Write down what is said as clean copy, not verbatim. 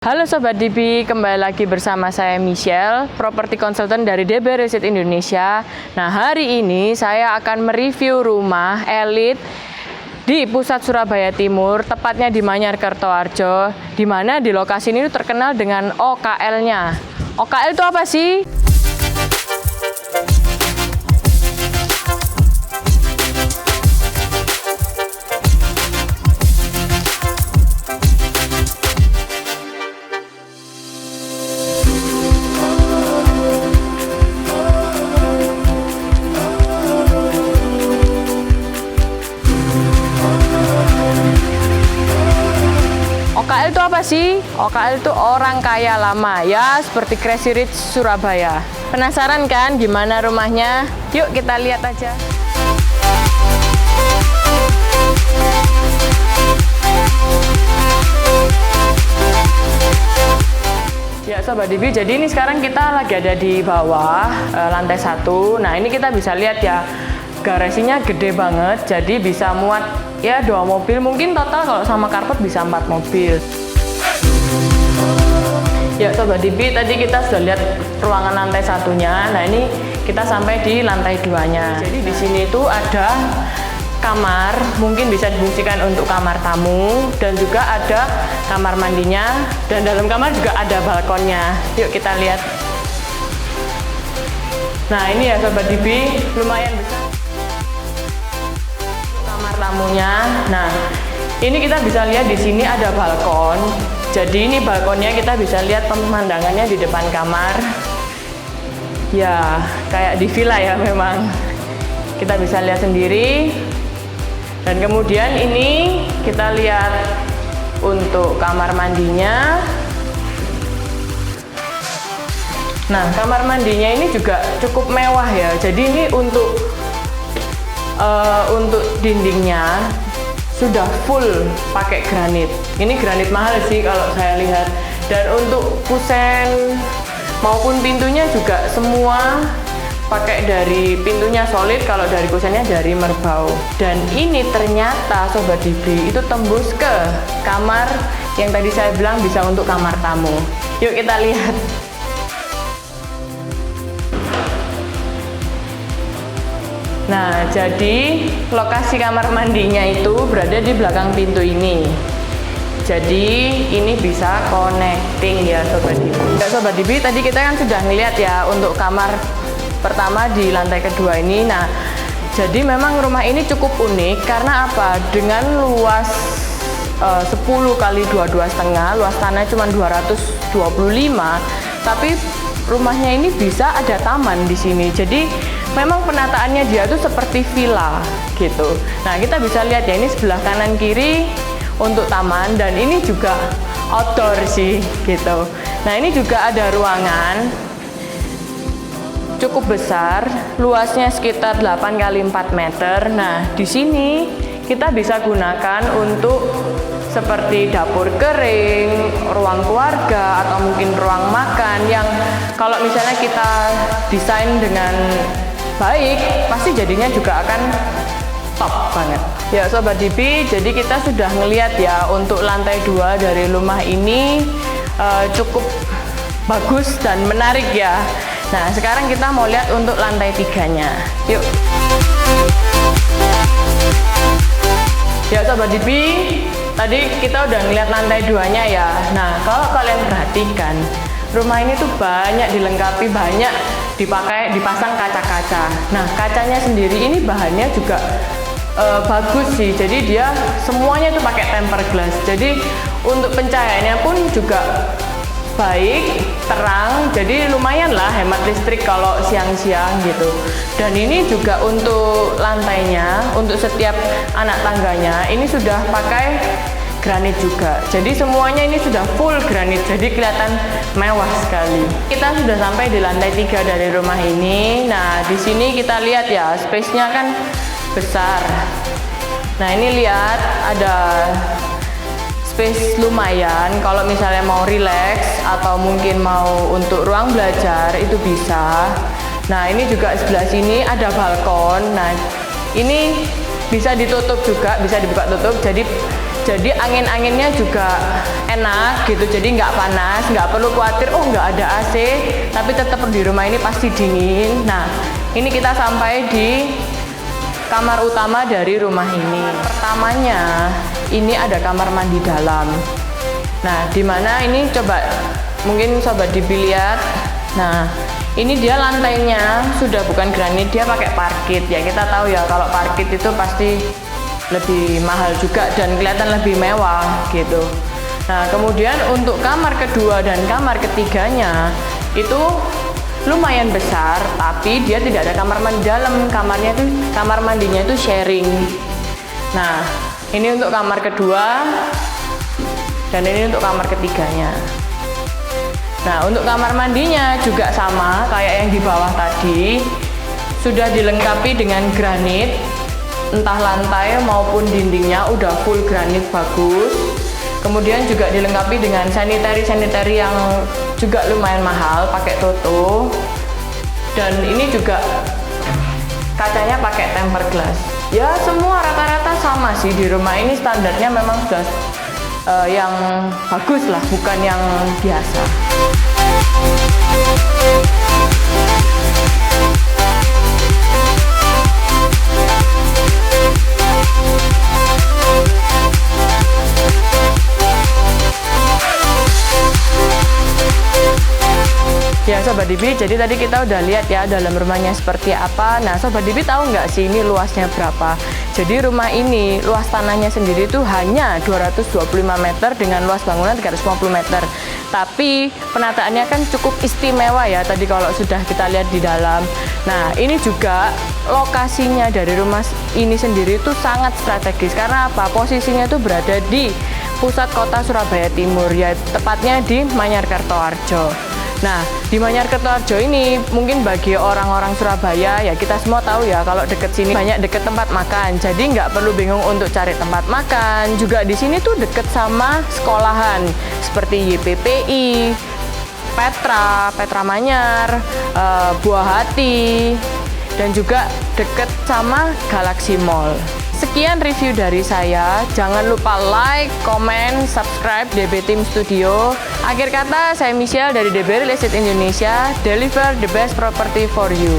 Halo Sobat DB, kembali lagi bersama saya Michelle, properti konsultan dari DB Resit Indonesia. Nah, hari ini saya akan mereview rumah elit di pusat Surabaya Timur, tepatnya di Manyar Kertoharjo, di mana di lokasi ini terkenal dengan OKL-nya. OKL itu apa sih? OKL itu apa sih? OKL itu orang kaya lama, ya seperti Crazy Rich Surabaya. Penasaran kan gimana rumahnya? Yuk kita lihat aja. Ya Sobat DB, jadi ini sekarang kita lagi ada di bawah lantai 1. Nah ini kita bisa lihat ya, garasinya gede banget, jadi bisa muat ya 2 mobil, mungkin total kalau sama karpet bisa 4 mobil. Ya Sobat DB, tadi kita sudah lihat ruangan lantai 1-nya. Nah ini kita sampai di lantai 2-nya. Jadi di sini itu ada kamar, mungkin bisa difungsikan untuk kamar tamu, dan juga ada kamar mandinya, dan dalam kamar juga ada balkonnya. Yuk kita lihat. Nah ini ya Sobat DB, lumayan besar kamar tamunya. Nah ini kita bisa lihat di sini ada balkon. Jadi ini balkonnya kita bisa lihat pemandangannya di depan kamar. Ya kayak di villa ya memang. Kita bisa lihat sendiri. Dan kemudian ini kita lihat untuk kamar mandinya. Nah, kamar mandinya ini juga cukup mewah ya. Jadi ini untuk dindingnya sudah full pakai granit. Ini granit mahal sih kalau saya lihat. Dan untuk kusen maupun pintunya juga semua pakai dari pintunya solid, kalau dari kusennya dari merbau. Dan ini ternyata Sobat DB itu tembus ke kamar yang tadi saya bilang bisa untuk kamar tamu. Yuk kita lihat. Nah, jadi lokasi kamar mandinya itu berada di belakang pintu ini. Jadi ini bisa connecting ya Sobat DB. Ya Sobat DB, tadi kita kan sudah ngeliat ya untuk kamar pertama di lantai kedua ini. Nah, jadi memang rumah ini cukup unik karena apa? Dengan luas 10 kali 22,5, luas tanah cuma 225, tapi rumahnya ini bisa ada taman di sini. Jadi memang penataannya dia tuh seperti villa gitu. Nah, kita bisa lihat ya, ini sebelah kanan kiri untuk taman, dan ini juga outdoor sih gitu. Nah, ini juga ada ruangan cukup besar, luasnya sekitar 8 kali 4 meter. Nah, di sini kita bisa gunakan untuk seperti dapur kering, ruang keluarga, atau mungkin ruang makan yang kalau misalnya kita desain dengan baik, pasti jadinya juga akan top banget. Ya Sobat DB, jadi kita sudah ngelihat ya untuk lantai 2 dari rumah ini cukup bagus dan menarik ya. Nah, sekarang kita mau lihat untuk lantai 3-nya. Yuk. Ya Sobat DB, tadi kita udah ngeliat lantai 2-nya ya. Nah, kalau kalian perhatikan, rumah ini tuh banyak dilengkapi, banyak dipasang kaca-kaca. Nah, kacanya sendiri ini bahannya juga bagus sih. Jadi dia semuanya tuh pakai tempered glass. Jadi untuk pencahayaannya pun juga baik, terang, jadi lumayan lah hemat listrik kalau siang-siang gitu. Dan ini juga untuk lantainya, untuk setiap anak tangganya ini sudah pakai granit juga. Jadi semuanya ini sudah full granit, jadi kelihatan mewah sekali. Kita sudah sampai di lantai 3 dari rumah ini. Nah, di sini kita lihat ya, space-nya kan besar. Nah, ini lihat ada space lumayan kalau misalnya mau relax atau mungkin mau untuk ruang belajar itu bisa. Nah, ini juga sebelah sini ada balkon. Nah, ini bisa ditutup juga, bisa dibuka tutup. Jadi Jadi angin-anginnya juga enak gitu, jadi nggak panas, nggak perlu khawatir oh nggak ada AC, tapi tetap di rumah ini pasti dingin. Nah, ini kita sampai di kamar utama dari rumah ini. Pertamanya ini ada kamar mandi dalam. Nah, dimana ini coba mungkin sobat Dibi lihat. Nah, ini dia lantainya sudah bukan granit, dia pakai parkit. Ya kita tahu ya kalau parkit itu pasti lebih mahal juga dan kelihatan lebih mewah gitu. Nah, kemudian untuk kamar kedua dan kamar ketiganya itu lumayan besar, tapi dia tidak ada kamar mandi dalam. Kamar mandinya itu sharing. Nah, ini untuk kamar kedua dan ini untuk kamar ketiganya. Nah, untuk kamar mandinya juga sama kayak yang di bawah tadi, sudah dilengkapi dengan granit. Entah lantai maupun dindingnya udah full granit bagus. Kemudian juga dilengkapi dengan sanitary yang juga lumayan mahal, pakai Toto. Dan ini juga kacanya pakai tempered glass. Ya semua rata-rata sama sih di rumah ini, standarnya memang sudah yang bagus lah, bukan yang biasa. Ya Sobat Dibi, jadi tadi kita udah lihat ya dalam rumahnya seperti apa. Nah Sobat Dibi tahu nggak sih ini luasnya berapa? Jadi rumah ini luas tanahnya sendiri itu hanya 225 meter dengan luas bangunan 350 meter. Tapi penataannya kan cukup istimewa ya tadi kalau sudah kita lihat di dalam. Nah ini juga lokasinya dari rumah ini sendiri itu sangat strategis. Karena apa? Posisinya itu berada di pusat kota Surabaya Timur, ya tepatnya di Manyarkertoharjo. Nah, di Manyarkertoharjo ini mungkin bagi orang-orang Surabaya ya kita semua tahu ya kalau deket sini banyak deket tempat makan. Jadi nggak perlu bingung untuk cari tempat makan. Juga di sini tuh deket sama sekolahan seperti YPPI, Petra Manyar, Buah Hati, dan juga deket sama Galaxy Mall. Sekian review dari saya. Jangan lupa like, comment, subscribe DB Team Studio. Akhir kata, saya Michelle dari DB Real Estate Indonesia. Deliver the best property for you.